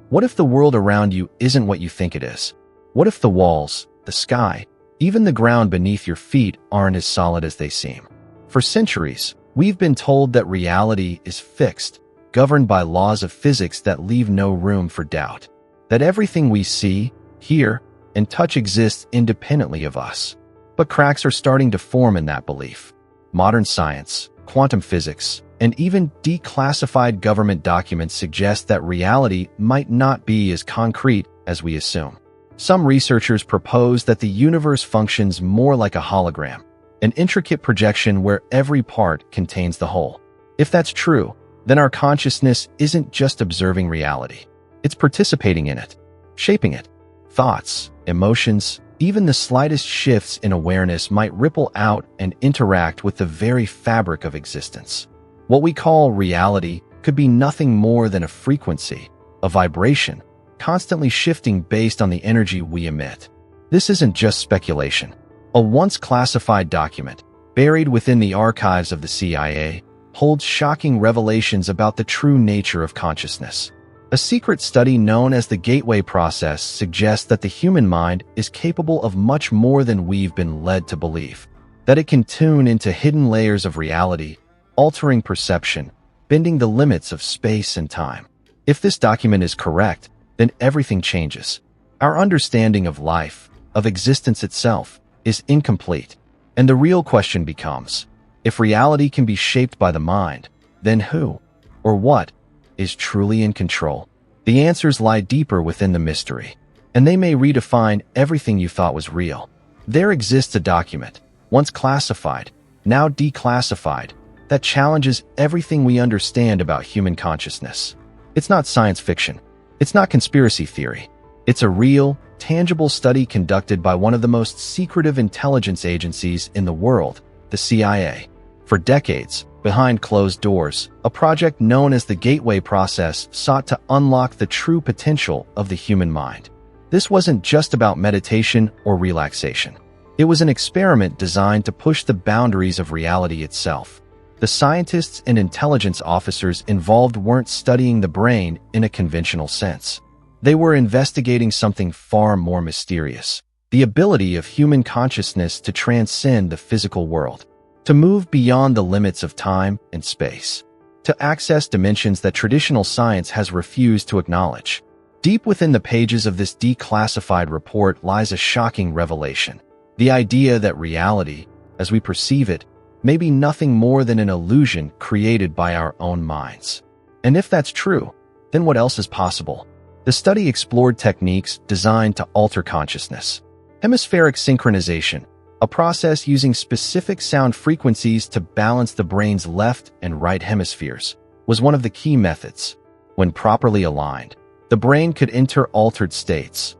What if the world around you isn't what you think it is? What if the walls, the sky, even the ground beneath your feet aren't as solid as they seem? For centuries, we've been told that reality is fixed, governed by laws of physics that leave no room for doubt. That everything we see, hear, and touch exists independently of us. But cracks are starting to form in that belief. Modern science, quantum physics, and even declassified government documents suggest that reality might not be as concrete as we assume. Some researchers propose that the universe functions more like a hologram, an intricate projection where every part contains the whole. If that's true, then our consciousness isn't just observing reality. It's participating in it, shaping it. Thoughts, emotions, even the slightest shifts in awareness might ripple out and interact with the very fabric of existence. What we call reality could be nothing more than a frequency, a vibration, constantly shifting based on the energy we emit. This isn't just speculation. A once classified document, buried within the archives of the CIA, holds shocking revelations about the true nature of consciousness. A secret study known as the Gateway Process suggests that the human mind is capable of much more than we've been led to believe, that it can tune into hidden layers of reality, altering perception, bending the limits of space and time. If this document is correct, then everything changes. Our understanding of life, of existence itself, is incomplete. And the real question becomes, if reality can be shaped by the mind, then who, or what, is truly in control? The answers lie deeper within the mystery, and they may redefine everything you thought was real. There exists a document, once classified, now declassified, that challenges everything we understand about human consciousness. It's not science fiction. It's not conspiracy theory. It's a real, tangible study conducted by one of the most secretive intelligence agencies in the world, the CIA. For decades, behind closed doors, a project known as the Gateway Process sought to unlock the true potential of the human mind. This wasn't just about meditation or relaxation. It was an experiment designed to push the boundaries of reality itself. The scientists and intelligence officers involved weren't studying the brain in a conventional sense. They were investigating something far more mysterious: the ability of human consciousness to transcend the physical world, to move beyond the limits of time and space, to access dimensions that traditional science has refused to acknowledge. Deep within the pages of this declassified report lies a shocking revelation: the idea that reality, as we perceive it, may be nothing more than an illusion created by our own minds. And if that's true, then what else is possible? The study explored techniques designed to alter consciousness. Hemispheric synchronization, a process using specific sound frequencies to balance the brain's left and right hemispheres, was one of the key methods. When properly aligned, the brain could enter altered states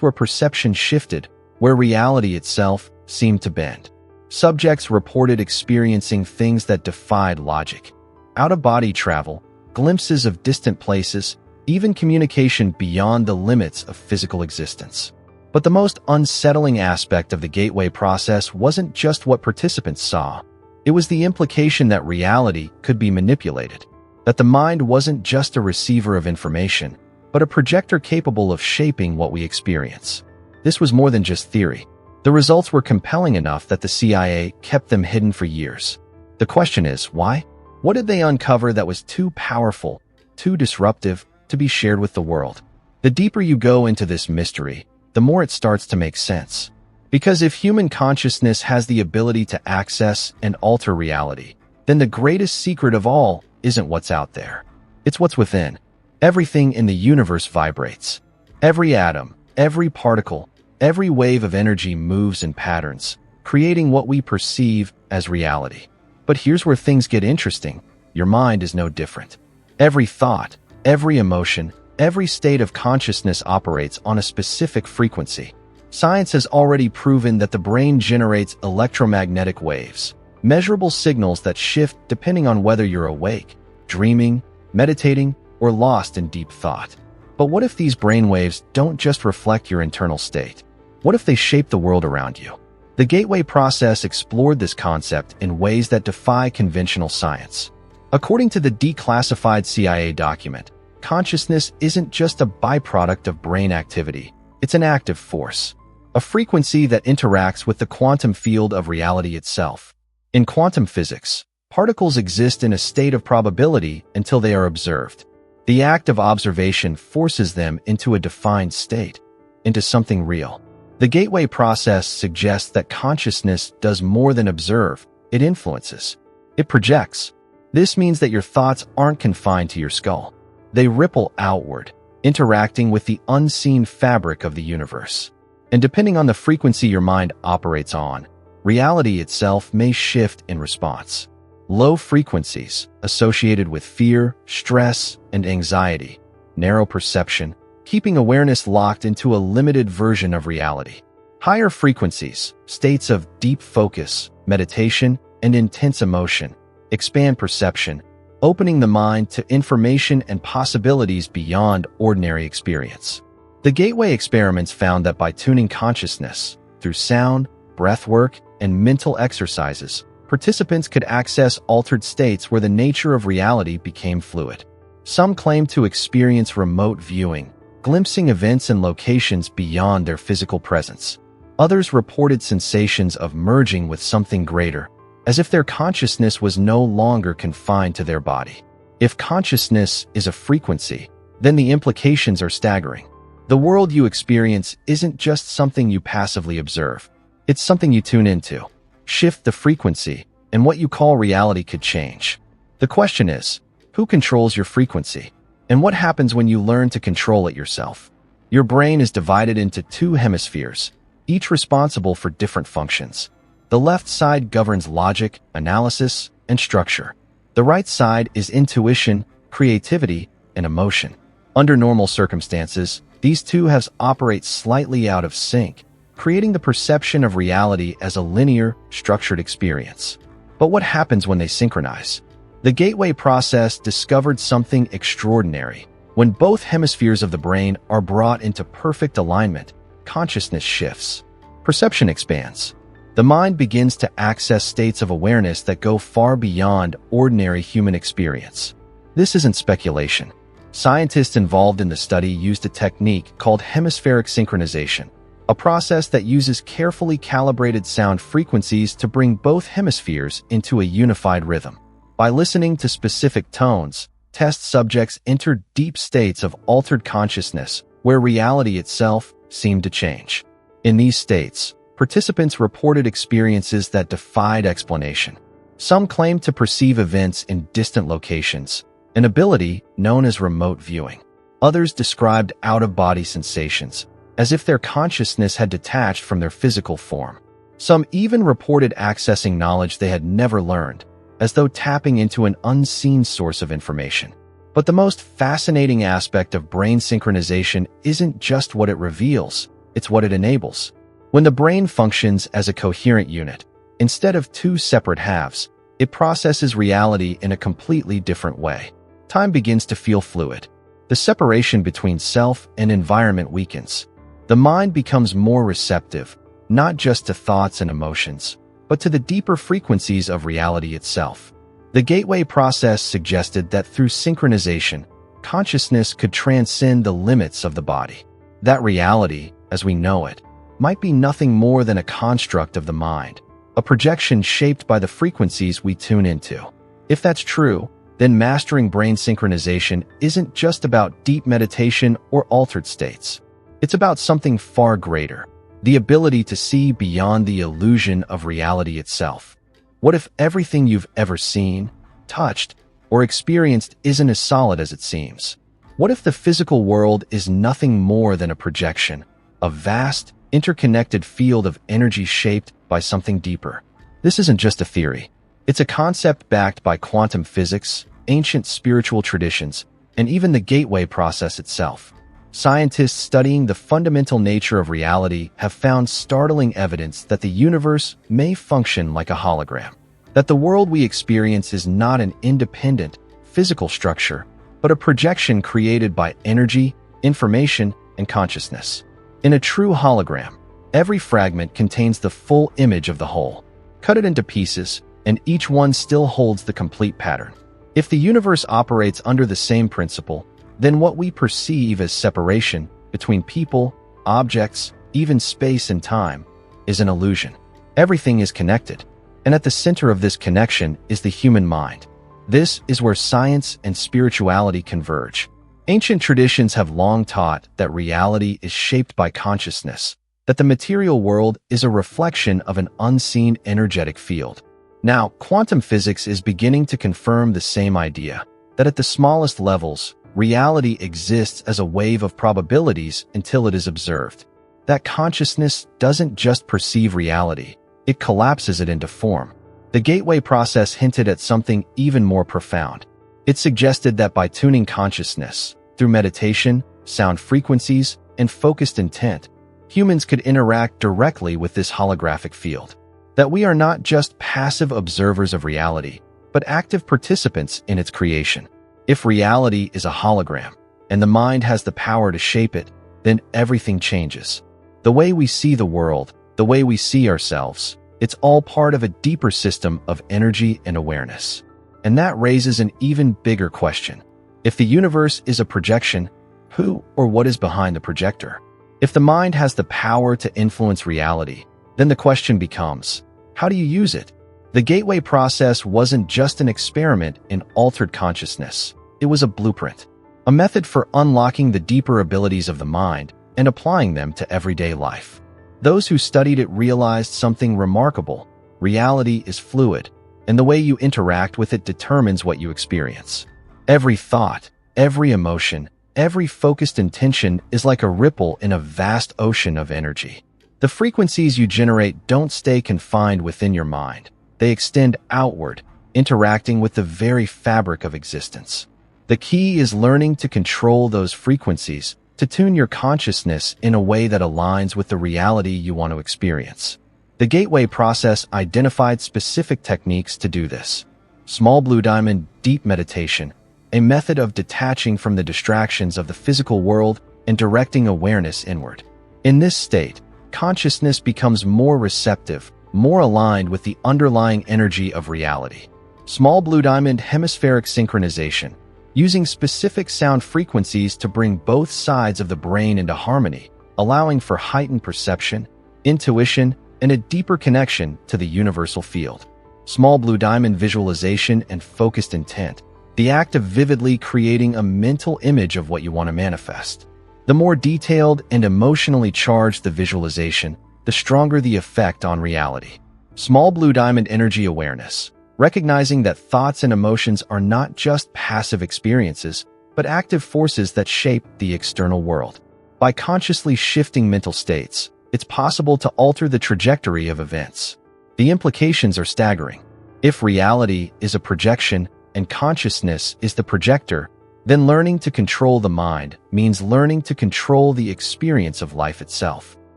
where perception shifted, where reality itself seemed to bend. Subjects reported experiencing things that defied logic: out-of-body travel, glimpses of distant places, even communication beyond the limits of physical existence. But the most unsettling aspect of the Gateway Process wasn't just what participants saw. It was the implication that reality could be manipulated, that the mind wasn't just a receiver of information, but a projector capable of shaping what we experience. This was more than just theory. The results were compelling enough that the CIA kept them hidden for years. The question is, why? What did they uncover that was too powerful, too disruptive, to be shared with the world? The deeper you go into this mystery, the more it starts to make sense. Because if human consciousness has the ability to access and alter reality, then the greatest secret of all isn't what's out there. It's what's within. Everything in the universe vibrates. Every atom, every particle, every wave of energy moves in patterns, creating what we perceive as reality. But here's where things get interesting. Your mind is no different. Every thought, every emotion, every state of consciousness operates on a specific frequency. Science has already proven that the brain generates electromagnetic waves, measurable signals that shift depending on whether you're awake, dreaming, meditating, or lost in deep thought. But what if these brainwaves don't just reflect your internal state? What if they shape the world around you? The Gateway Process explored this concept in ways that defy conventional science. According to the declassified CIA document, consciousness isn't just a byproduct of brain activity, it's an active force, a frequency that interacts with the quantum field of reality itself. In quantum physics, particles exist in a state of probability until they are observed. The act of observation forces them into a defined state, into something real. The gateway process suggests that consciousness does more than observe, it influences. It projects. This means that your thoughts aren't confined to your skull. They ripple outward, interacting with the unseen fabric of the universe. And depending on the frequency your mind operates on, reality itself may shift in response. Low frequencies, associated with fear, stress, and anxiety, narrow perception, keeping awareness locked into a limited version of reality. Higher frequencies, states of deep focus, meditation, and intense emotion, expand perception, opening the mind to information and possibilities beyond ordinary experience. The gateway experiments found that by tuning consciousness through sound, breathwork, and mental exercises, participants could access altered states where the nature of reality became fluid. Some claimed to experience remote viewing, glimpsing events and locations beyond their physical presence. Others reported sensations of merging with something greater, as if their consciousness was no longer confined to their body. If consciousness is a frequency, then the implications are staggering. The world you experience isn't just something you passively observe. It's something you tune into. Shift the frequency, and what you call reality could change. The question is, who controls your frequency? And what happens when you learn to control it yourself? Your brain is divided into two hemispheres, each responsible for different functions. The left side governs logic, analysis, and structure. The right side is intuition, creativity, and emotion. Under normal circumstances, these two halves operate slightly out of sync, creating the perception of reality as a linear, structured experience. But what happens when they synchronize? The gateway process discovered something extraordinary. When both hemispheres of the brain are brought into perfect alignment, consciousness shifts. Perception expands. The mind begins to access states of awareness that go far beyond ordinary human experience. This isn't speculation. Scientists involved in the study used a technique called hemispheric synchronization, a process that uses carefully calibrated sound frequencies to bring both hemispheres into a unified rhythm. By listening to specific tones, test subjects entered deep states of altered consciousness where reality itself seemed to change. In these states, participants reported experiences that defied explanation. Some claimed to perceive events in distant locations, an ability known as remote viewing. Others described out-of-body sensations, as if their consciousness had detached from their physical form. Some even reported accessing knowledge they had never learned, as though tapping into an unseen source of information. But the most fascinating aspect of brain synchronization isn't just what it reveals, it's what it enables. When the brain functions as a coherent unit, instead of two separate halves, it processes reality in a completely different way. Time begins to feel fluid. The separation between self and environment weakens. The mind becomes more receptive, not just to thoughts and emotions, but to the deeper frequencies of reality itself. The gateway process suggested that through synchronization, consciousness could transcend the limits of the body. That reality, as we know it, might be nothing more than a construct of the mind, a projection shaped by the frequencies we tune into. If that's true, then mastering brain synchronization isn't just about deep meditation or altered states. It's about something far greater, the ability to see beyond the illusion of reality itself. What if everything you've ever seen, touched, or experienced isn't as solid as it seems? What if the physical world is nothing more than a projection, a vast, interconnected field of energy shaped by something deeper? This isn't just a theory. It's a concept backed by quantum physics, ancient spiritual traditions, and even the gateway process itself. Scientists studying the fundamental nature of reality have found startling evidence that the universe may function like a hologram, that the world we experience is not an independent, physical structure, but a projection created by energy, information, and consciousness. In a true hologram, every fragment contains the full image of the whole. Cut it into pieces, and each one still holds the complete pattern. If the universe operates under the same principle, then what we perceive as separation between people, objects, even space and time, is an illusion. Everything is connected, and at the center of this connection is the human mind. This is where science and spirituality converge. Ancient traditions have long taught that reality is shaped by consciousness, that the material world is a reflection of an unseen energetic field. Now, quantum physics is beginning to confirm the same idea, that at the smallest levels, reality exists as a wave of probabilities until it is observed. That consciousness doesn't just perceive reality, it collapses it into form. The gateway process hinted at something even more profound. It suggested that by tuning consciousness, through meditation, sound frequencies, and focused intent, humans could interact directly with this holographic field. That we are not just passive observers of reality, but active participants in its creation. If reality is a hologram, and the mind has the power to shape it, then everything changes. The way we see the world, the way we see ourselves, it's all part of a deeper system of energy and awareness. And that raises an even bigger question. If the universe is a projection, who or what is behind the projector? If the mind has the power to influence reality, then the question becomes, how do you use it? The gateway process wasn't just an experiment in altered consciousness. It was a blueprint, a method for unlocking the deeper abilities of the mind and applying them to everyday life. Those who studied it realized something remarkable. Reality is fluid, and the way you interact with it determines what you experience. Every thought, every emotion, every focused intention is like a ripple in a vast ocean of energy. The frequencies you generate don't stay confined within your mind. They extend outward, interacting with the very fabric of existence. The key is learning to control those frequencies, to tune your consciousness in a way that aligns with the reality you want to experience. The gateway process identified specific techniques to do this. Small blue diamond deep meditation, a method of detaching from the distractions of the physical world and directing awareness inward. In this state, consciousness becomes more receptive, more aligned with the underlying energy of reality. Small blue diamond hemispheric synchronization, using specific sound frequencies to bring both sides of the brain into harmony, allowing for heightened perception, intuition, and a deeper connection to the universal field. Small blue diamond visualization and focused intent, the act of vividly creating a mental image of what you want to manifest. The more detailed and emotionally charged the visualization, the stronger the effect on reality. Small blue diamond energy awareness, recognizing that thoughts and emotions are not just passive experiences, but active forces that shape the external world. By consciously shifting mental states, it's possible to alter the trajectory of events. The implications are staggering. If reality is a projection and consciousness is the projector, then learning to control the mind means learning to control the experience of life itself.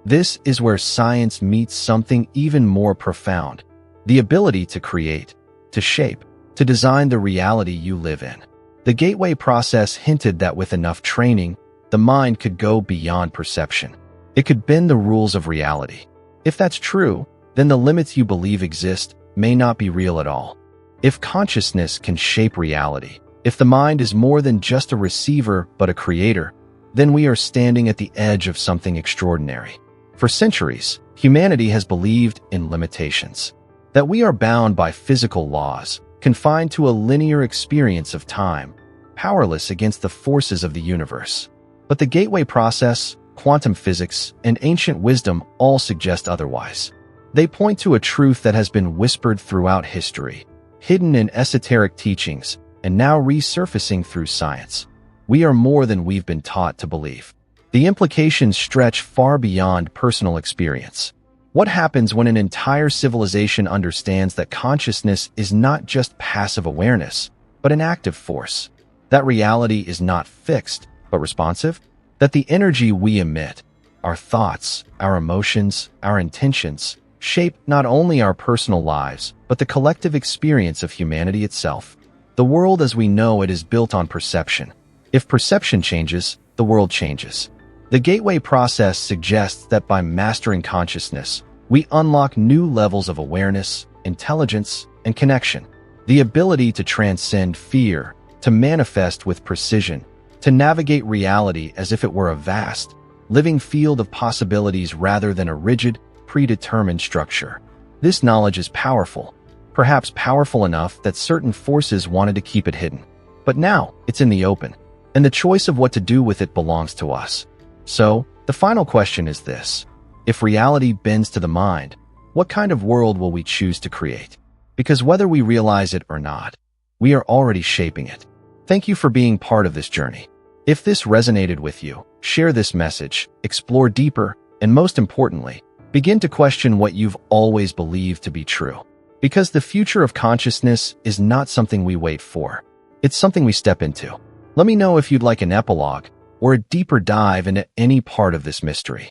This is where science meets something even more profound: the ability to create, to shape, to design the reality you live in. The gateway process hinted that with enough training, the mind could go beyond perception. It could bend the rules of reality. If that's true, then the limits you believe exist may not be real at all. If consciousness can shape reality, if the mind is more than just a receiver but a creator, then we are standing at the edge of something extraordinary. For centuries, humanity has believed in limitations, that we are bound by physical laws, confined to a linear experience of time, powerless against the forces of the universe. But the gateway process, quantum physics, and ancient wisdom all suggest otherwise. They point to a truth that has been whispered throughout history, hidden in esoteric teachings, and now resurfacing through science. We are more than we've been taught to believe. The implications stretch far beyond personal experience. What happens when an entire civilization understands that consciousness is not just passive awareness, but an active force? That reality is not fixed, but responsive? That the energy we emit, our thoughts, our emotions, our intentions, shape not only our personal lives, but the collective experience of humanity itself. The world as we know it is built on perception. If perception changes, the world changes. The gateway process suggests that by mastering consciousness, we unlock new levels of awareness, intelligence, and connection. The ability to transcend fear, to manifest with precision, to navigate reality as if it were a vast, living field of possibilities rather than a rigid, predetermined structure. This knowledge is powerful, perhaps powerful enough that certain forces wanted to keep it hidden. But now, it's in the open, and the choice of what to do with it belongs to us. So, the final question is this. If reality bends to the mind, what kind of world will we choose to create? Because whether we realize it or not, we are already shaping it. Thank you for being part of this journey. If this resonated with you, share this message, explore deeper, and most importantly, begin to question what you've always believed to be true. Because the future of consciousness is not something we wait for. It's something we step into. Let me know if you'd like an epilogue or a deeper dive into any part of this mystery.